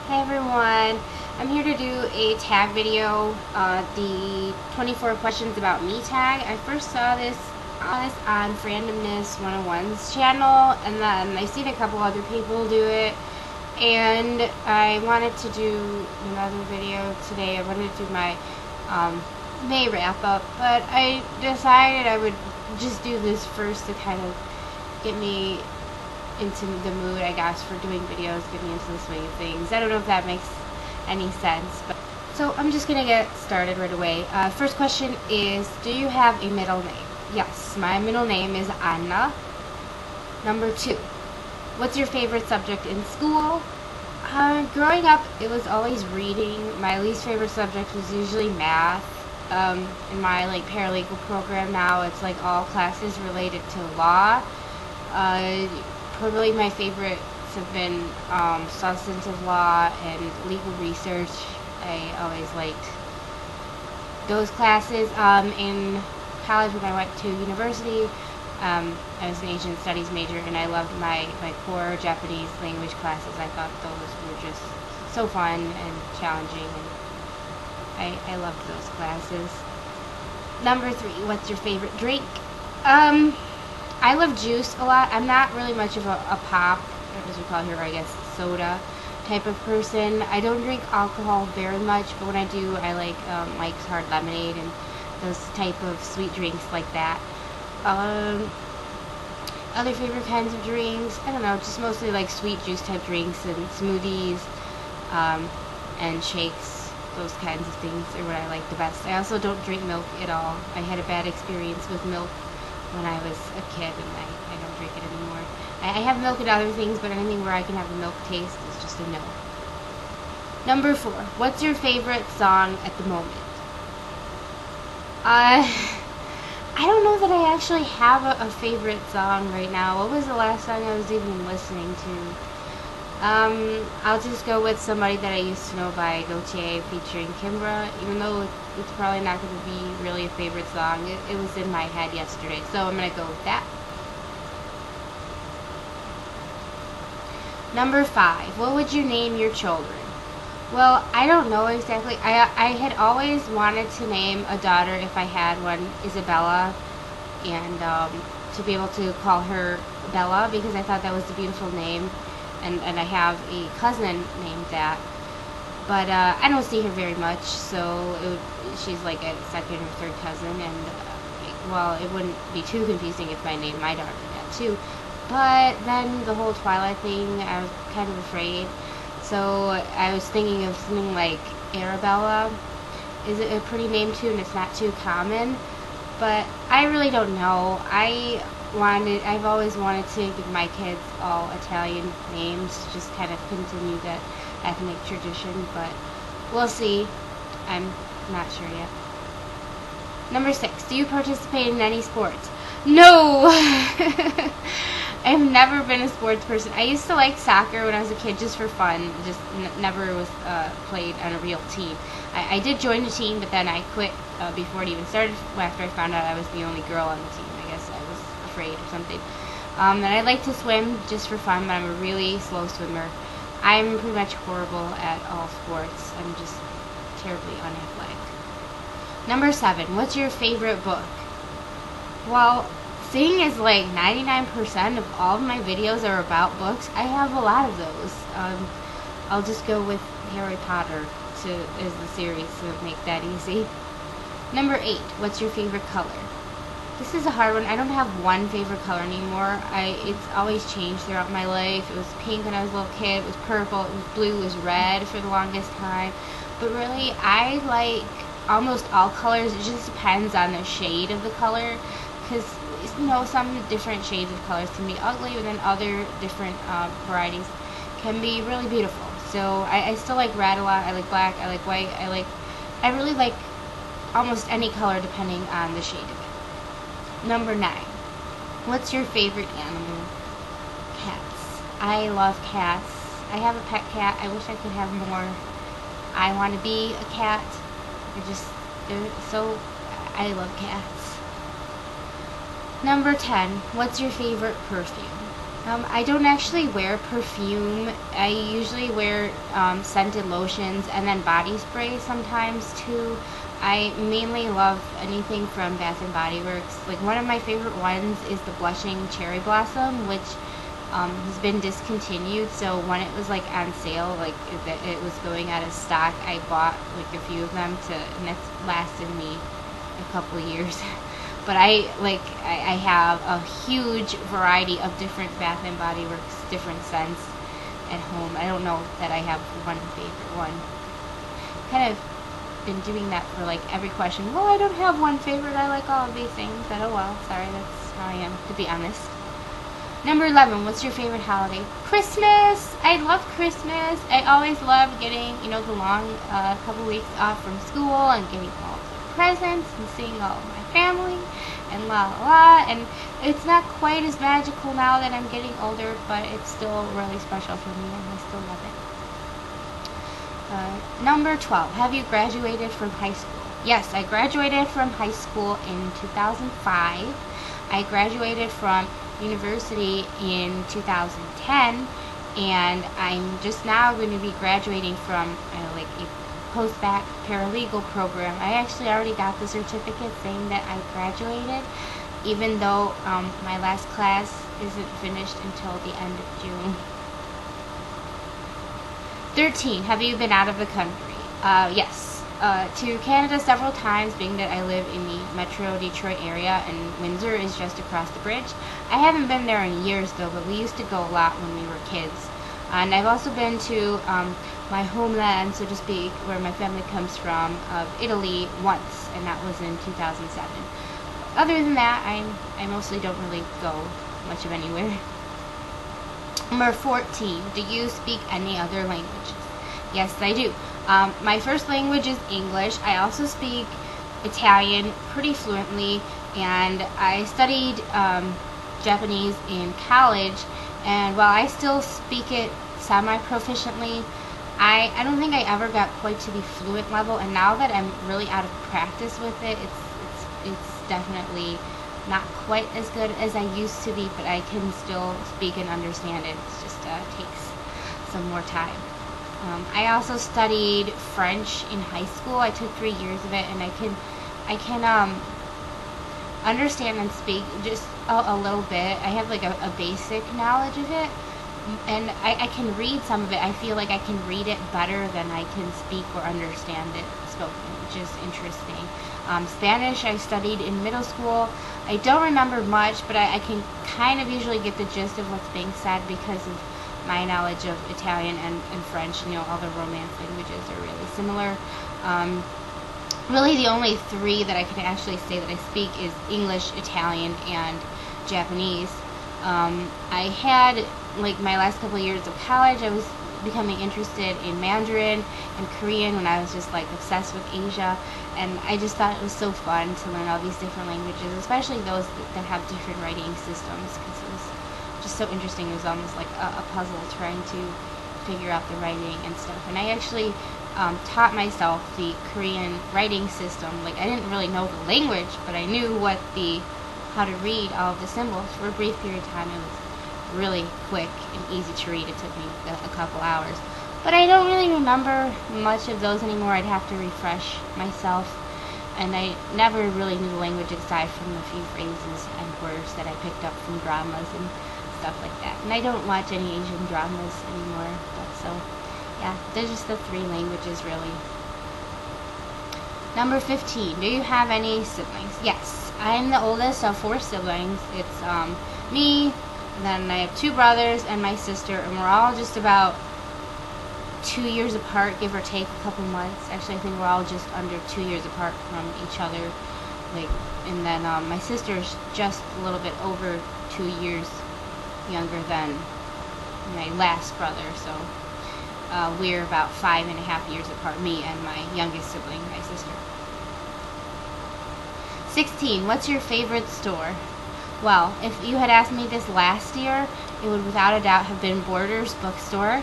Hey everyone, I'm here to do a tag video, the 24 questions about me tag. I first saw this on Randomness 101's channel, and then I've seen a couple other people do it, and I wanted to do another video today. I wanted to do my May wrap up, but I decided I would just do this first to kind of get me into the mood, I guess, for doing videos, getting into the swing of things. I don't know if that makes any sense, but so I'm just gonna get started right away. First question is, do you have a middle name? Yes, my middle name is Anna. Number 2, what's your favorite subject in school? Growing up, it was always reading. My least favorite subject was usually math. In my paralegal program now, it's all classes related to law. Probably my favorites have been substantive law and legal research. I always liked those classes. In college, when I went to university, I was an Asian studies major, and I loved my core Japanese language classes. I thought those were just so fun and challenging, and I loved those classes. Number 3, what's your favorite drink? I love juice a lot. I'm not really much of a pop, as we call here, I guess, soda type of person. I don't drink alcohol very much, but when I do, I like Mike's Hard Lemonade and those type of sweet drinks like that. Other favorite kinds of drinks, I don't know, just mostly sweet juice type drinks and smoothies and shakes. Those kinds of things are what I like the best. I also don't drink milk at all. I had a bad experience with milk when I was a kid, and I don't drink it anymore. I have milk and other things, but anything where I can have the milk taste is just a no. Number 4, what's your favorite song at the moment? I don't know that I actually have a favorite song right now. What was the last song I was even listening to? I'll just go with Somebody That I Used to Know by Gautier featuring Kimbra, even though it's probably not going to be really a favorite song. It was in my head yesterday, so I'm going to go with that. Number 5, what would you name your children? Well, I don't know exactly. I had always wanted to name a daughter, if I had one, Isabella, and to be able to call her Bella, because I thought that was a beautiful name. And I have a cousin named that, but I don't see her very much, so she's like a second or third cousin, and well, it wouldn't be too confusing if I named my daughter that too. But then the whole Twilight thing, I was kind of afraid, so I was thinking of something like Arabella. Is it a pretty name too, and it's not too common, but I really don't know. I've always wanted to give my kids all Italian names, just kind of continue that ethnic tradition, but we'll see. I'm not sure yet. Number 6, do you participate in any sports? No! I've never been a sports person. I used to like soccer when I was a kid just for fun, just never was played on a real team. I did join a team, but then I quit before it even started, after I found out I was the only girl on the team. I guess I was afraid or something. And I like to swim just for fun, but I'm a really slow swimmer. I'm pretty much horrible at all sports. I'm just terribly unathletic. Number 7, what's your favorite book? Well, seeing as 99% of all of my videos are about books, I have a lot of those. I'll just go with Harry Potter as the series to make that easy. Number 8, what's your favorite color? This is a hard one. I don't have one favorite color anymore. It's always changed throughout my life. It was pink when I was a little kid. It was purple. It was blue. It was red for the longest time. But really, I like almost all colors. It just depends on the shade of the color. Because, some different shades of colors can be ugly, but then other different varieties can be really beautiful. So I still like red a lot. I like black. I like white. I really like almost any color depending on the shade of it. Number 9, what's your favorite animal? Cats. I love cats. I have a pet cat. I wish I could have more. I want to be a cat. I love cats. Number 10, what's your favorite perfume? I don't actually wear perfume. I usually wear scented lotions and then body spray sometimes too. I mainly love anything from Bath and Body Works. Like one of my favorite ones is the Blushing Cherry Blossom, which has been discontinued. So when it was like on sale, like it was going out of stock, I bought like a few of them and it's lasted me a couple years. But I have a huge variety of different Bath and Body Works, different scents at home. I don't know that I have one favorite one. Kind of been doing that for like every question. Well, I don't have one favorite. I like all of these things. But oh well, sorry, that's how I am, to be honest. Number 11, what's your favorite holiday? Christmas! I love Christmas. I always love getting, the long couple weeks off from school and getting all the presents and seeing all of my family and la la la. And it's not quite as magical now that I'm getting older, but it's still really special for me and I still love it. Number 12, have you graduated from high school? Yes, I graduated from high school in 2005. I graduated from university in 2010, and I'm just now going to be graduating from like a post-bac paralegal program. I actually already got the certificate saying that I graduated, even though my last class isn't finished until the end of June. 13. Have you been out of the country? Yes. To Canada several times, being that I live in the Metro Detroit area and Windsor is just across the bridge. I haven't been there in years though, but we used to go a lot when we were kids. And I've also been to my homeland, so to speak, where my family comes from, of Italy once, and that was in 2007. Other than that, I mostly don't really go much of anywhere. Number 14, do you speak any other languages? Yes, I do. My first language is English. I also speak Italian pretty fluently, and I studied Japanese in college, and while I still speak it semi-proficiently, I don't think I ever got quite to the fluent level, and now that I'm really out of practice with it, it's definitely not quite as good as I used to be, but I can still speak and understand it. It just takes some more time. I also studied French in high school. I took 3 years of it, and I can understand and speak just a little bit. I have like a basic knowledge of it, and I can read some of it. I feel like I can read it better than I can speak or understand it spoken, which is interesting. Spanish I studied in middle school. I don't remember much, but I can kind of usually get the gist of what's being said because of my knowledge of Italian and French. All the Romance languages are really similar. Really the only three that I can actually say that I speak is English, Italian, and Japanese. I had, like, my last couple of years of college, I was becoming interested in Mandarin and Korean when I was just like obsessed with Asia, and I just thought it was so fun to learn all these different languages, especially those that have different writing systems, because it was just so interesting. It was almost like a puzzle trying to figure out the writing and stuff. And I actually taught myself the Korean writing system. Like, I didn't really know the language, but I knew how to read all of the symbols. For a brief period of time, it was really quick and easy to read. It took me a couple hours. But I don't really remember much of those anymore. I'd have to refresh myself. And I never really knew the language aside from a few phrases and words that I picked up from dramas and stuff like that. And I don't watch any Asian dramas anymore. So, yeah, they're just the 3 languages, really. Number 15, do you have any siblings? Yes, I'm the oldest of 4 siblings. It's me, then I have 2 brothers and my sister, and we're all just about 2 years apart, give or take a couple months. Actually, I think we're all just under 2 years apart from each other. And then my sister's just a little bit over 2 years younger than my last brother, so we're about 5.5 years apart, me and my youngest sibling, my sister. 16, what's your favorite store? Well, if you had asked me this last year, it would without a doubt have been Borders bookstore.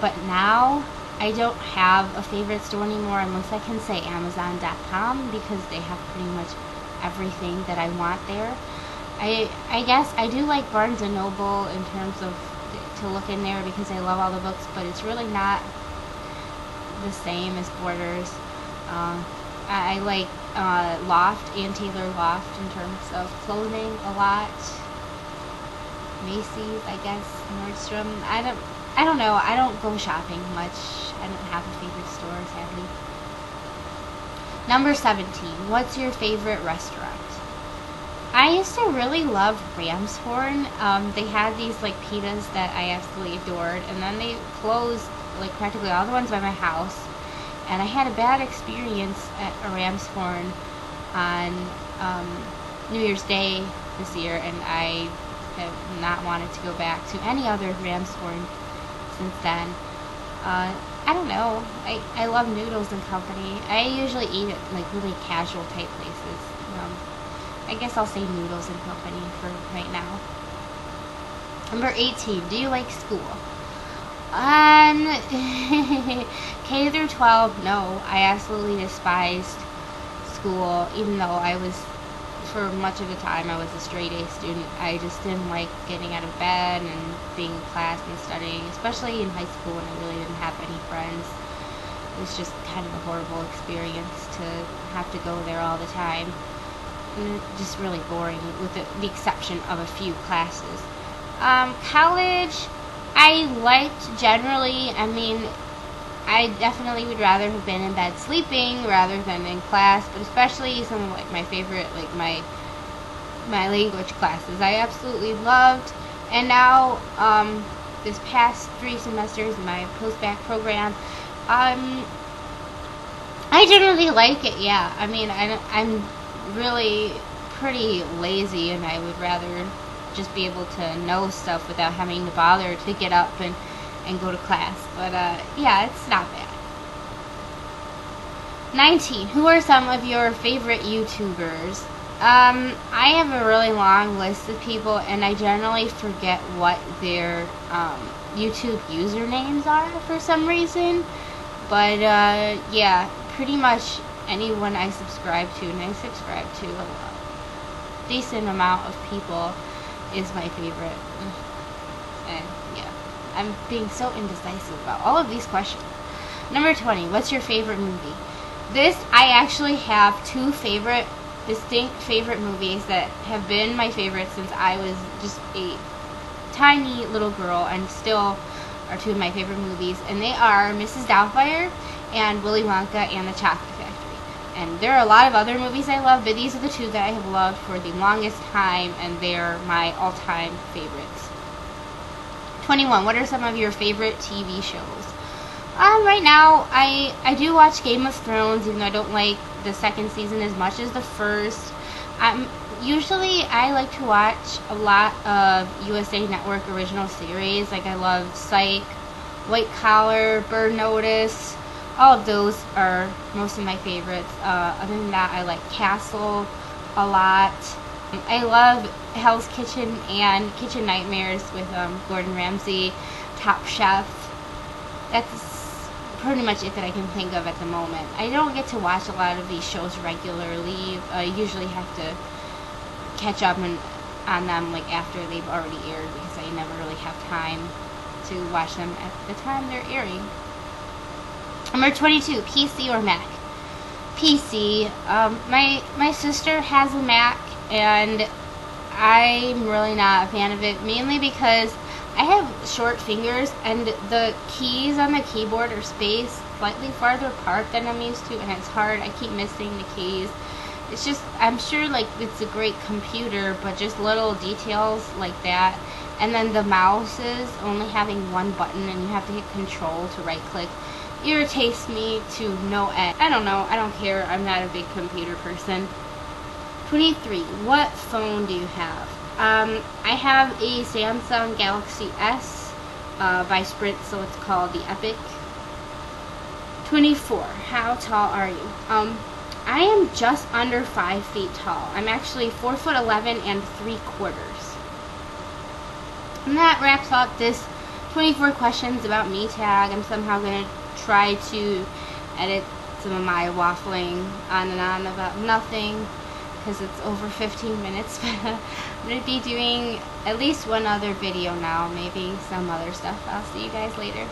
But now, I don't have a favorite store anymore unless I can say Amazon.com, because they have pretty much everything that I want there. I guess I do like Barnes and Noble in terms of to look in there because I love all the books, but it's really not the same as Borders. I like Loft and Taylor Loft in terms of clothing a lot. Macy's, I guess, Nordstrom. I don't know. I don't go shopping much. I don't have a favorite store, sadly. Number 17. What's your favorite restaurant? I used to really love Ramshorn. They had these like pitas that I absolutely adored, and then they closed like practically all the ones by my house. And I had a bad experience at a Ramshorn on New Year's Day this year, and I have not wanted to go back to any other Ramshorn since then. I don't know. I love Noodles and Company. I usually eat at like really casual type places. I guess I'll say Noodles and Company for right now. Number 18. Do you like school? K through 12, no. I absolutely despised school, even though I was, for much of the time, I was a straight A student. I just didn't like getting out of bed and being in class and studying, especially in high school when I really didn't have any friends. It was just kind of a horrible experience to have to go there all the time. Just really boring, with the exception of a few classes. College, I liked generally. I mean, I definitely would rather have been in bed sleeping rather than in class, but especially some of like my favorite, like my language classes I absolutely loved. And now this past 3 semesters in my post-bac program, I generally like it. Yeah, I mean, I'm really pretty lazy, and I would rather just be able to know stuff without having to bother to get up and go to class. But yeah, it's not bad. 19. Who are some of your favorite YouTubers? I have a really long list of people, and I generally forget what their YouTube usernames are for some reason. But yeah, pretty much anyone I subscribe to, and I subscribe to a decent amount of people, is my favorite. And yeah, I'm being so indecisive about all of these questions. Number 20. What's your favorite movie? This, I actually have 2 distinct favorite movies that have been my favorite since I was just a tiny little girl, and still are 2 of my favorite movies, and they are Mrs. Doubtfire and Willy Wonka and the Chocolate Factory. And there are a lot of other movies I love, but these are the 2 that I have loved for the longest time, and they're my all-time favorites. 21. What are some of your favorite TV shows? Right now, I do watch Game of Thrones, even though I don't like the 2nd season as much as the 1st. Usually, I like to watch a lot of USA Network original series. Like, I love Psych, White Collar, Burn Notice. All of those are most of my favorites. Other than that, I like Castle a lot. I love Hell's Kitchen and Kitchen Nightmares with Gordon Ramsay, Top Chef. That's pretty much it that I can think of at the moment. I don't get to watch a lot of these shows regularly. I usually have to catch up on them like after they've already aired, because I never really have time to watch them at the time they're airing. Number 22, PC or Mac? PC. My sister has a Mac, and I'm really not a fan of it, mainly because I have short fingers, and the keys on the keyboard are spaced slightly farther apart than I'm used to, and it's hard. I keep missing the keys. It's just, I'm sure like it's a great computer, but just little details like that. And then the mouses only having 1 button, and you have to hit control to right click, irritates me to no end. I don't know. I don't care. I'm not a big computer person. 23. What phone do you have? I have a Samsung Galaxy S by Sprint, so it's called the Epic. 24. How tall are you? I am just under 5 feet tall. I'm actually 4'11" and 3/4. And that wraps up this 24 questions about me tag. I'm somehow going to try to edit some of my waffling on and on about nothing because it's over 15 minutes. But I'm going to be doing at least one other video now, maybe some other stuff. I'll see you guys later.